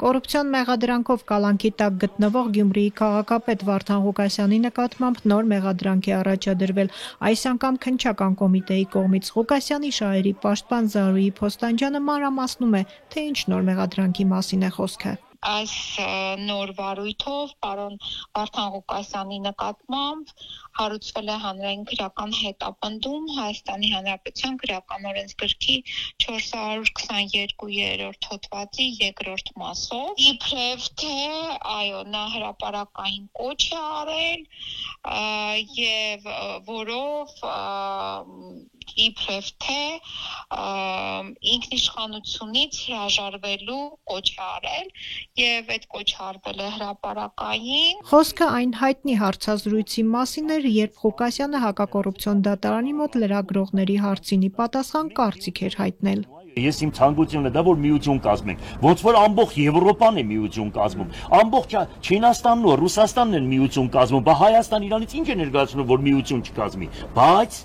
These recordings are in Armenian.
Կոռուպցիոն մեղադրանքով կալանքի տակ գտնվող Գյումրիի քաղաքապետ Վարդան Ղուկասյանի նկատմամբ նոր մեղադրանք է առաջադրվել, այս անգամ քննչական կոմիտեի կողմից։ Ղուկասյանի շահերի պաշտպան Զարուհի Փոստանջյանը մանրամասնում է, թե ինչ նոր մեղադրանքի մասին է խոսքը։ Այս նոր վարույթով պարոն Վարդան Ղուկասյանի նկատմամբ հարուցվել է հանրային քրեական հետապնդում Հայաստանի Հանրապետության քրեական օրենսգրքի 422-րդ հոդվածի 2-րդ մասով։ Իբրև թե այո, նա հրապարակային կոչ է արել եւ որով իբրև թե ինքնիշխանությունից հրաժարվելու կոչ է արել եւ այդ կոչը արվել է հրապարակային։ Խոսքը այն հայտնի հարցազրույցի մասին էր, երբ Ղուկասյանը հակակոռուպցիոն դատարանի մոտ լրագրողների հարցինի պատասխան կարծիք էր հայտնել։ Ես իմ ցանկությունն է դա, որ միություն կազմենք, ոնց որ ամբողջ Եվրոպան է միություն կազմում, ամբողջ Չինաստանն ու Ռուսաստանն են միություն կազմում, բա Հայաստան իրանից ինչ է ներկայացնում, որ միություն չկազմի, բայց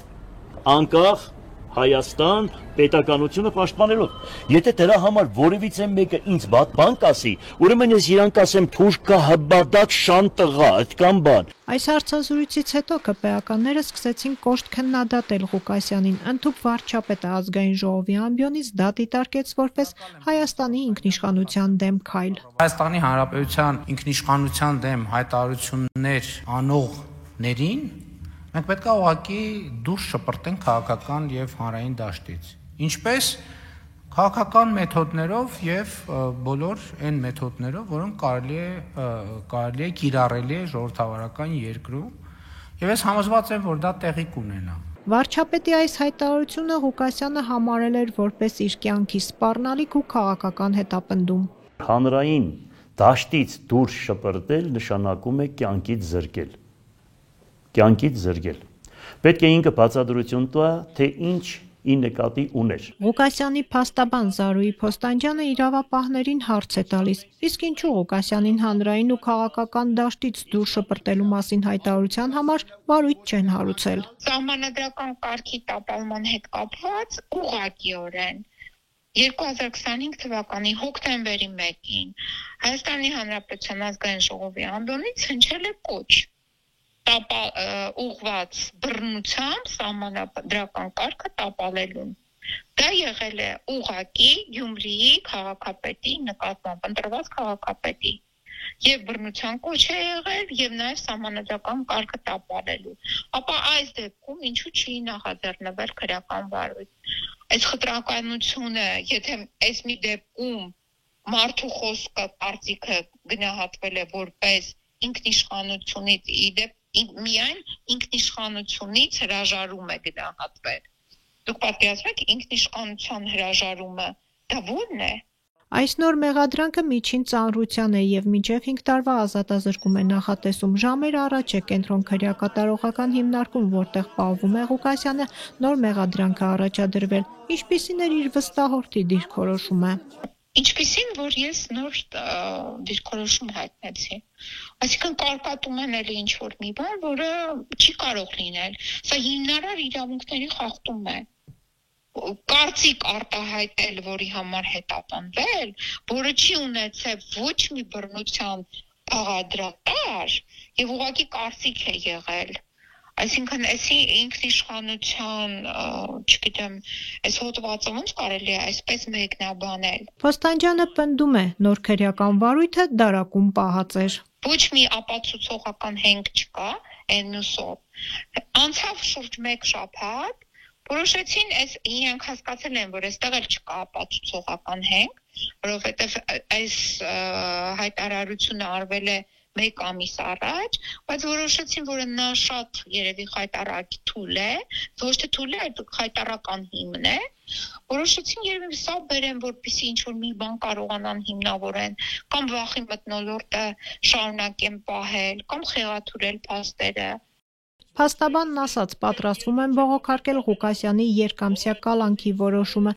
անկախ Հայաստան պետականությունը պաշտպանելով։ Եթե դրա համար որևիցե մեկը ինձ բան կասի, ուրեմն ես իրան կասեմ թուրքա հբադակ շան տղա, այդքան բան։ Այս հարցազրույցից հետո ԿՊԱ-ականները սկսեցին կոշտ քննադատել Ղուկասյանին, ընդհուպ վարչապետը ազգային ժողովի ամբիոնից դա դիտարկեց որպես Հայաստանի ինքնիշխանության դեմ քայլ։ Հայաստանի Հանրապետության ինքնիշխանության դեմ հայտարարություններ անողներին մենք պետք է ուղղակի դուրս շպրտենք քաղաքական եւ հանրային դաշտից։ Ինչպես քաղաքական մեթոդներով եւ բոլոր այն մեթոդներով, որոնք կարելի է կիրառելի է ժողովրդավարական երկրում, եւ ես համոզված եմ, որ դա տեղի կունենա։ Վարչապետի այս հայտարարությունը Ղուկասյանը համարել էր որպես իր կյանքի սպառնալիք ու քաղաքական հետապնդում։ Հանրային դաշտից դուրս շպրտել նշանակում է կյանքից զրկել։ Կյանքից զրկել։ Պետք է ինքը բացատրություն տա, թե ինչ ի նկատի ուներ։ Ղուկասյանի փաստաբան Զարուհի Փոստանջյանը իրավապահներին հարց է տալիս. իսկ ինչու Ղուկասյանին հանրային ու քաղաքական դաշտից դուրս շպրտելու մասին հայտարարության համար վարույթ չեն հարուցել։ Սահմանադրական կարգի տապալման հետ կապված ուղղակիորեն 2025 թվականի հոկտեմբերի 1-ին Հայաստանի Հանրապետության ազգային ժողովի ամբիոնից հնչել է կոչ ուղղված բռնությամբ սահմանադրական կարգը տապալելուն։ Դա եղել է ուղղակի Գյումրիի քաղաքապետի նկատմամբ, ընտրված քաղաքապետի եւ բռնության կոչ է եղել եւ նաեւ սահմանադրական կարգը տապալելու։ Ապա այս դեպքում ինչու չի նախաձեռնվել քրեական վարույթ։ Այս խտրականությունը, եթե այս մի դեպքում մարդու խոսքը, կարծիքը գնահատվել է որպես ինքնիշխանությունից իդեպ միայն ինքնիշխանությունից հրաժարում է գնահատվել։ Դուք պատկերացրեք ինքնիշխանության հրաժարումը դա ո՞րն է։ Այս նոր մեղադրանքը միջին ծանրության է եւ մինչեւ 5 տարվա ազատազրկում է նախատեսում։ Ժամեր առաջ է կենտրոն քրեակատարողական հիմնարկում, որտեղ պահվում է Ղուկասյանը, նոր մեղադրանք է առաջադրվել։ Ինչպիսին էր իր վստահորդի դիրքորոշումը։ Ինչպիսին, որ ես նոր դիրքորոշում հայտնեցի։ Այսինքն կարկատում են էլի ինչ-որ մի բան, որը չի կարող լինել։ Սա հիմնարար իրավունքների խախտում է։ Կարծիք արտահայտել, որի համար հետապնդվել, որը չի ունեցել ոչ մի բռնության բաղադրատար եւ ուղղակի կարծիք է եղել։ Այսինքն էսի ինքնիշխանության, չգիտեմ, այս հոդվածը ոնց կարելի է այսպես մեկնաբանել։ Փոստանջյանը պնդում է, նոր քրեական վարույթը դարակում պահած էր։ Ոչ մի ապացուցողական հենք չկա, այնուսով։ Անցավ շուրջ 1 շաբաթ, որոշեցին, իրենք հասկացել են, որ այստեղ էլ չկա ապացուցողական հենք, որովհետև այս հայտարարությունը արվել է 1 ամիս առաջ, բայց որոշեցին, որ նա շատ երևի խայտառակ թույլ է, ոչ թե թույլ է, այլ խայտառական հիմն է, որոշեցին երևի սա բերեն, որպեսզի ինչ-որ մի բան կարողանան հիմնավորեն, կամ վախի մթնոլորտը շարունակեն պահել, կամ խեղաթյուրել փաստերը։ Փաստաբանն ասաց, պատրաստվում են բողոքարկել Ղուկասյանի երկամսյա կալանքի որոշումը։